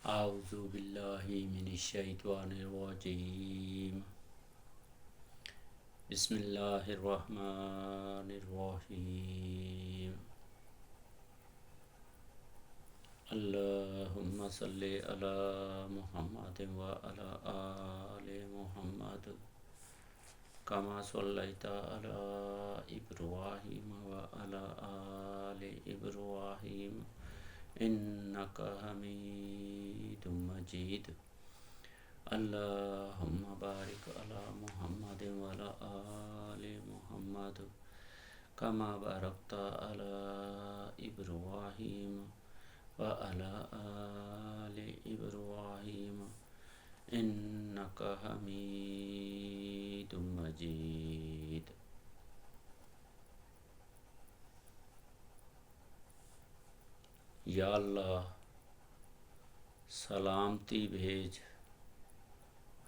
اعوذ باللہ من الشیطان الرجیم بسم اللہ الرحمن الرحیم اللہم صلی علی محمد وعلی آل محمد کما صلیت علی ابراہیم وعلی آل ابراہیم انک حمید مجید اللہم بارک علی محمد وعلی آل محمد کما بارکت علی ابراہیم وعلی آل ابراہیم انک حمید مجید۔ یا اللہ سلامتی بھیج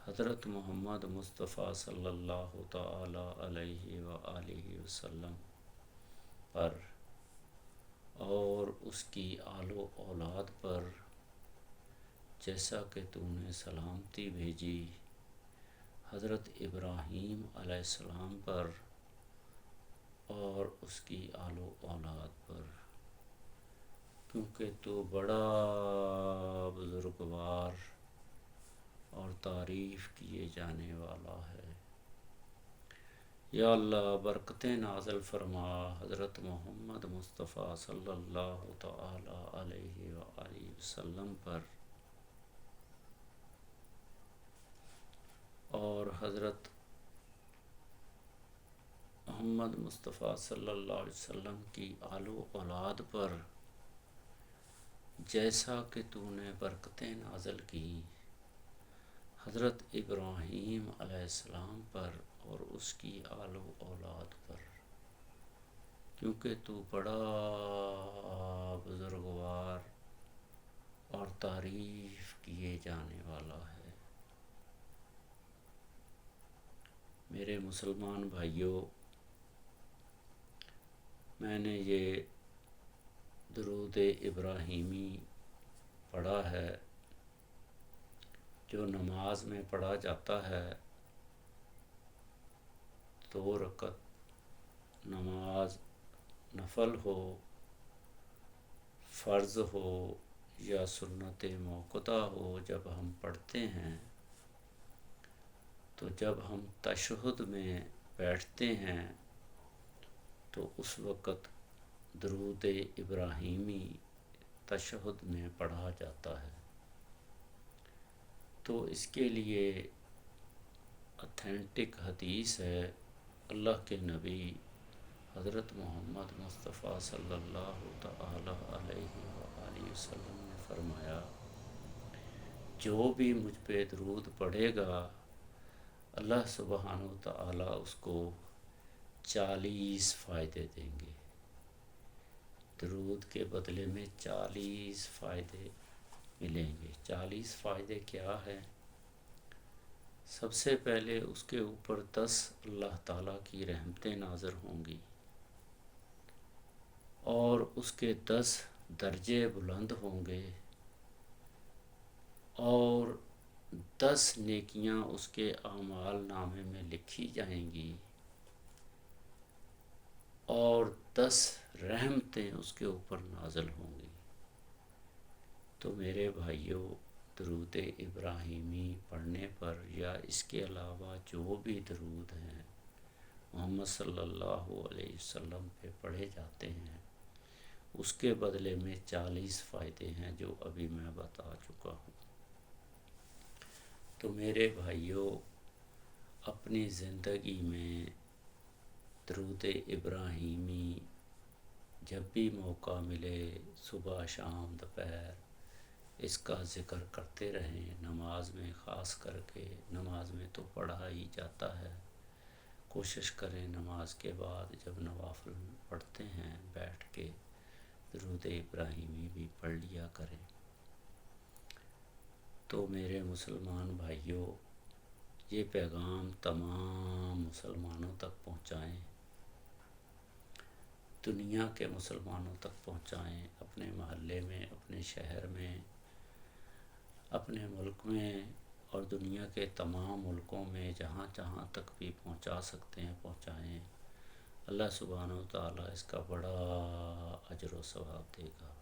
حضرت محمد مصطفیٰ صلی اللہ تعالی علیہ وآلہ وسلم پر اور اس کی آل و اولاد پر جیسا کہ تو نے سلامتی بھیجی حضرت ابراہیم علیہ السلام پر اور اس کی آل و اولاد پر، کیونکہ تو بڑا بزرگوار اور تعریف کیے جانے والا ہے۔ یا اللہ برکتیں نازل فرما حضرت محمد مصطفیٰ صلی اللہ تعالی علیہ وآلہ وسلم پر اور حضرت محمد مصطفیٰ صلی اللہ علیہ وسلم کی آل و اولاد پر جیسا کہ تو نے برکتیں نازل کی حضرت ابراہیم علیہ السلام پر اور اس کی آل و اولاد پر، کیونکہ تو بڑا بزرگوار اور تعریف کیے جانے والا ہے۔ میرے مسلمان بھائیوں، میں نے یہ درود ابراہیمی پڑھا ہے جو نماز میں پڑھا جاتا ہے۔ 2 رکعت نماز نفل ہو، فرض ہو یا سنت موقوتہ ہو، جب ہم پڑھتے ہیں تو جب ہم تشہد میں بیٹھتے ہیں تو اس وقت درود ابراہیمی تشہد میں پڑھا جاتا ہے۔ تو اس کے لیے اتھینٹک حدیث ہے، اللہ کے نبی حضرت محمد مصطفیٰ صلی اللہ تعالی علیہ وآلہ وسلم نے فرمایا، جو بھی مجھ پہ درود پڑھے گا اللہ سبحانہ و تعالی اس کو 40 فائدے دیں گے۔ درود کے بدلے میں 40 فائدے ملیں گے۔ 40 فائدے کیا ہیں؟ سب سے پہلے اس کے اوپر 10 اللہ تعالیٰ کی رحمتیں نازل ہوں گی اور اس کے 10 درجے بلند ہوں گے اور 10 نیکیاں اس کے اعمال نامے میں لکھی جائیں گی اور 10 رحمتیں اس کے اوپر نازل ہوں گی۔ تو میرے بھائیوں، درود ابراہیمی پڑھنے پر یا اس کے علاوہ جو بھی درود ہیں محمد صلی اللہ علیہ وسلم پہ پڑھے جاتے ہیں، اس کے بدلے میں 40 فائدے ہیں جو ابھی میں بتا چکا ہوں۔ تو میرے بھائیوں، اپنی زندگی میں درود ابراہیمی جب بھی موقع ملے، صبح شام دوپہر، اس کا ذکر کرتے رہیں۔ نماز میں خاص کر کے، نماز میں تو پڑھا ہی جاتا ہے، کوشش کریں نماز کے بعد جب نوافل پڑھتے ہیں بیٹھ کے درود ابراہیمی بھی پڑھ لیا کریں۔ تو میرے مسلمان بھائیوں، یہ پیغام تمام مسلمانوں تک پہنچائیں، دنیا کے مسلمانوں تک پہنچائیں، اپنے محلے میں، اپنے شہر میں، اپنے ملک میں اور دنیا کے تمام ملکوں میں جہاں جہاں تک بھی پہنچا سکتے ہیں پہنچائیں۔ اللہ سبحانہ و تعالیٰ اس کا بڑا اجر و ثواب دے گا۔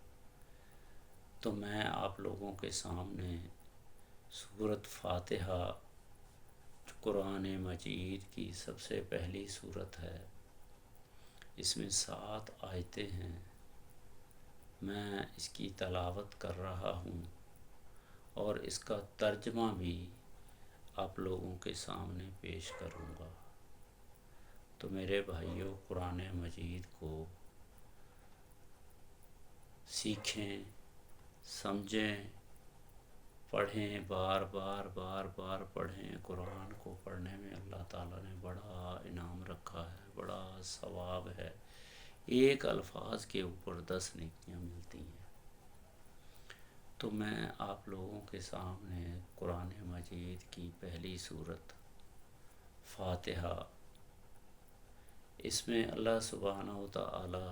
تو میں آپ لوگوں کے سامنے سورۃ فاتحہ جو قرآن مجید کی سب سے پہلی سورت ہے، اس میں 7 آیتیں ہیں، میں اس کی تلاوت کر رہا ہوں اور اس کا ترجمہ بھی آپ لوگوں کے سامنے پیش کروں گا۔ تو میرے بھائیوں، قرآن مجید کو سیکھیں، سمجھیں، پڑھیں، بار بار بار بار پڑھیں۔ قرآن کو پڑھنے میں اللہ تعالیٰ نے بڑا انعام رکھا ہے، بڑا ثواب ہے۔ ایک الفاظ کے اوپر 10 نیکیاں ملتی ہیں۔ تو میں آپ لوگوں کے سامنے قرآن مجید کی پہلی سورت فاتحہ، اس میں اللہ سبحانہ و تعالی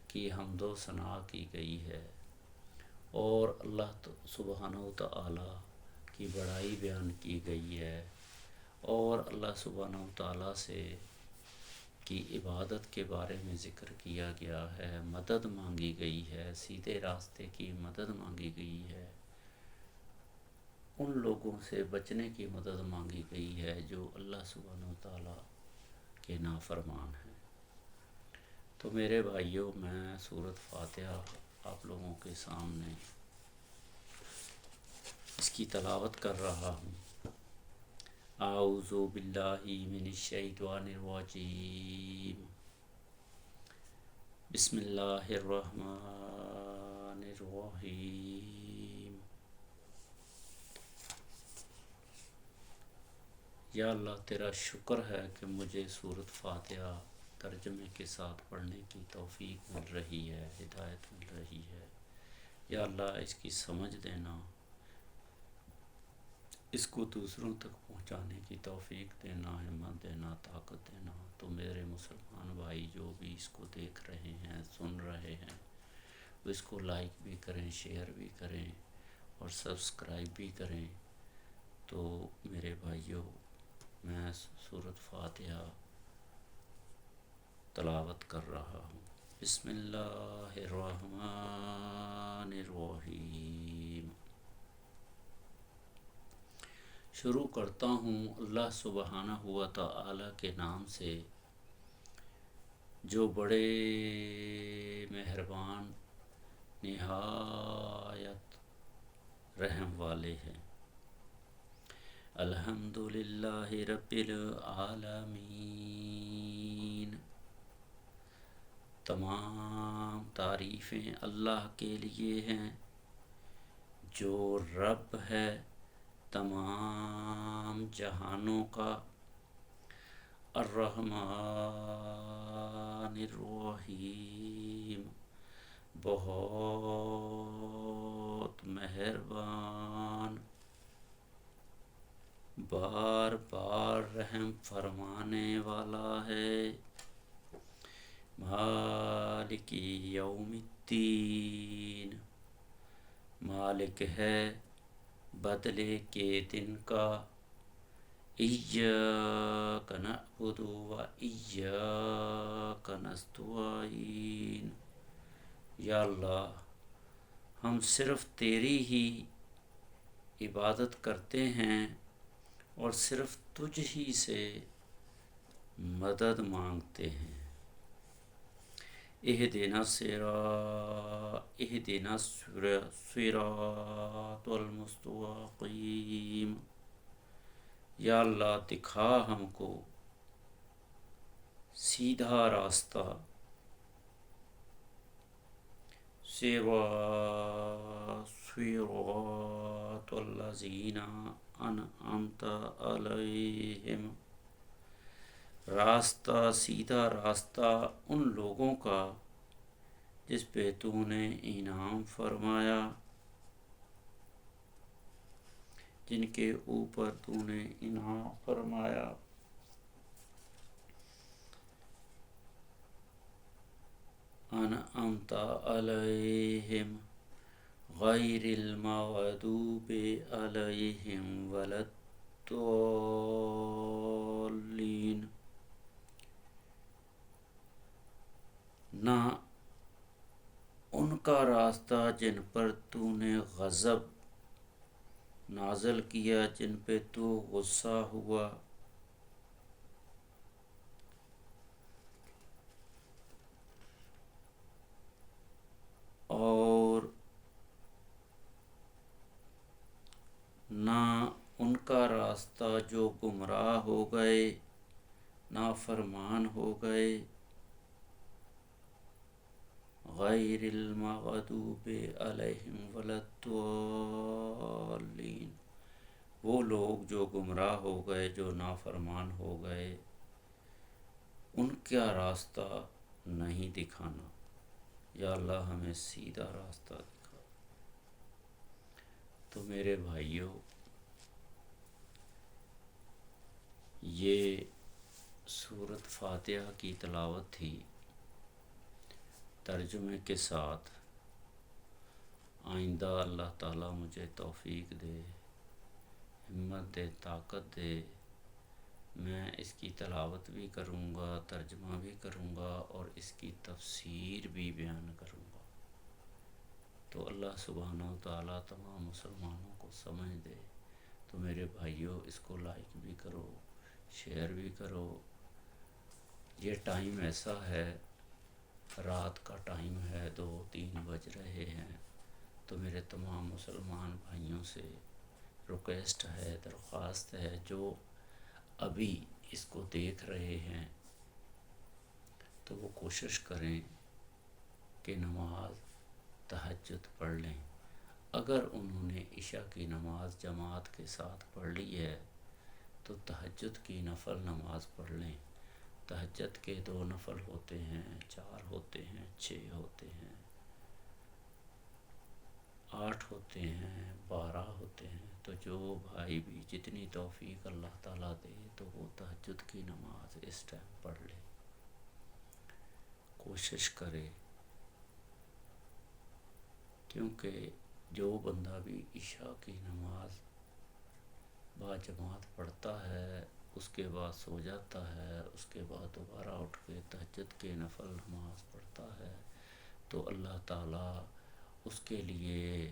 کی حمد و ثنا کی گئی ہے اور اللہ سبحانہ و تعالی کی بڑائی بیان کی گئی ہے اور اللہ سبحانہ و تعالی سے کی عبادت کے بارے میں ذکر کیا گیا ہے، مدد مانگی گئی ہے، سیدھے راستے کی مدد مانگی گئی ہے، ان لوگوں سے بچنے کی مدد مانگی گئی ہے جو اللہ سبحانہ و تعالی کے نافرمان ہیں۔ تو میرے بھائیوں، میں سورۃ فاتحہ آپ لوگوں کے سامنے اس کی تلاوت کر رہا ہوں۔ اعوذ باللہ من الشیطان الرجیم، بسم اللہ الرحمن الرحیم۔ یا اللہ، تیرا شکر ہے کہ مجھے سورۃ فاتحہ ترجمے کے ساتھ پڑھنے کی توفیق مل رہی ہے، ہدایت مل رہی ہے۔ یا اللہ، اس کی سمجھ دینا، اس کو دوسروں تک پہنچانے کی توفیق دینا، ہمت دینا، طاقت دینا۔ تو میرے مسلمان بھائی جو بھی اس کو دیکھ رہے ہیں، سن رہے ہیں، وہ اس کو لائک بھی کریں، شیئر بھی کریں اور سبسکرائب بھی کریں۔ تو میرے بھائیوں، میں سورۃ فاتحہ تلاوت کر رہا ہوں۔ بسم اللہ الرحمن الرحیم۔ شروع کرتا ہوں اللہ سبحانہ و تعالی کے نام سے جو بڑے مہربان، نہایت رحم والے ہیں۔ الحمد للہ رب العالمین۔ تمام تعریفیں اللہ کے لیے ہیں جو رب ہے تمام جہانوں کا، الرحمن الرحیم، بہت مہربان، بار بار رحم فرمانے والا ہے۔ مالک یوم الدین، مالک ہے بدلے کے دن کا۔ ایاک نعبد و ایاک نستعین، یا اللہ، ہم صرف تیری ہی عبادت کرتے ہیں اور صرف تجھ ہی سے مدد مانگتے ہیں۔ اہدنا الصراط المستقیم، یا اللہ، دکھا ہم کو سیدھا راستہ۔ صراط الذین انعمت علیہم، راستہ، سیدھا راستہ ان لوگوں کا جس پہ تو نے انعام فرمایا، جن کے اوپر تو نے انعام فرمایا۔ انعمت علیہم غیر المغضوب علیہم ولا الضالین، نہ ان کا راستہ جن پر تو نے غضب نازل کیا، جن پہ تو غصہ ہوا، اور نہ ان کا راستہ جو گمراہ ہو گئے، نافرمان ہو گئے، غیر المغضوب علیہم ولا الضالین، وہ لوگ جو گمراہ ہو گئے، جو نافرمان ہو گئے، ان کا راستہ نہیں دکھانا، یا اللہ ہمیں سیدھا راستہ دکھا۔ تو میرے بھائیوں، یہ سورۃ فاتحہ کی تلاوت تھی ترجمے کے ساتھ۔ آئندہ اللہ تعالیٰ مجھے توفیق دے، ہمت دے، طاقت دے، میں اس کی تلاوت بھی کروں گا، ترجمہ بھی کروں گا، اور اس کی تفسیر بھی بیان کروں گا۔ تو اللہ سبحانہ و تعالیٰ تمام مسلمانوں کو سمجھ دے۔ تو میرے بھائیوں، اس کو لائک بھی کرو، شیئر بھی کرو۔ یہ ٹائم ایسا ہے، رات کا ٹائم ہے، 2-3 بج رہے ہیں، تو میرے تمام مسلمان بھائیوں سے ریکویسٹ ہے، درخواست ہے، جو ابھی اس کو دیکھ رہے ہیں تو وہ کوشش کریں کہ نماز تہجد پڑھ لیں۔ اگر انہوں نے عشاء کی نماز جماعت کے ساتھ پڑھ لی ہے تو تہجد کی نفل نماز پڑھ لیں۔ تہجد کے 2 نفل ہوتے ہیں، 4 ہوتے ہیں، 6 ہوتے ہیں، 8 ہوتے ہیں، 12 ہوتے ہیں۔ تو جو بھائی بھی جتنی توفیق اللہ تعالیٰ دے تو وہ تہجد کی نماز اس ٹائم پڑھ لے، کوشش کرے، کیونکہ جو بندہ بھی عشاء کی نماز با جماعت پڑھتا ہے، اس کے بعد سو جاتا ہے، اس کے بعد دوبارہ اٹھ کے تہجد کے نفل نماز پڑھتا ہے، تو اللہ تعالیٰ اس کے لیے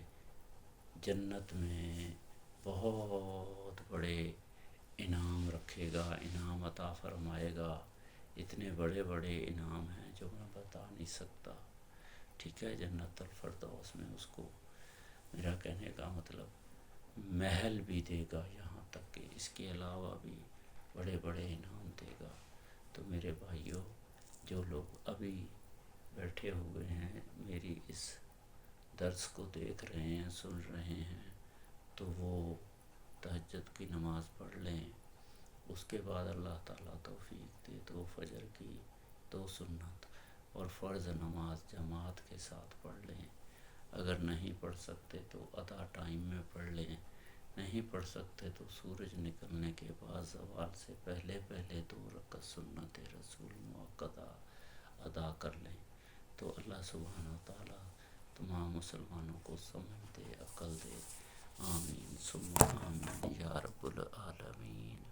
جنت میں بہت بڑے انعام رکھے گا، انعام عطا فرمائے گا۔ اتنے بڑے بڑے انعام ہیں جو میں بتا نہیں سکتا، ٹھیک ہے۔ جنت الفردوس میں اس کو، میرا کہنے کا مطلب، محل بھی دے گا، یہاں تک کہ اس کے علاوہ بھی بڑے بڑے انعام دے گا۔ تو میرے بھائیوں، جو لوگ ابھی بیٹھے ہوئے ہیں، میری اس درس کو دیکھ رہے ہیں، سن رہے ہیں، تو وہ تہجد کی نماز پڑھ لیں۔ اس کے بعد اللہ تعالیٰ توفیق دے تو فجر کی 2 سنت اور فرض نماز جماعت کے ساتھ پڑھ لیں۔ اگر نہیں پڑھ سکتے تو آدھا ٹائم میں پڑھ لیں، نہیں پڑھ سکتے تو سورج نکلنے کے بعد زوال سے پہلے 2 رکعت سنت رسول مؤکدہ ادا کر لیں۔ تو اللہ سبحانہ و تعالیٰ تمام مسلمانوں کو سمجھ دے، عقل دے۔ آمین ثم آمین یا رب العالمین۔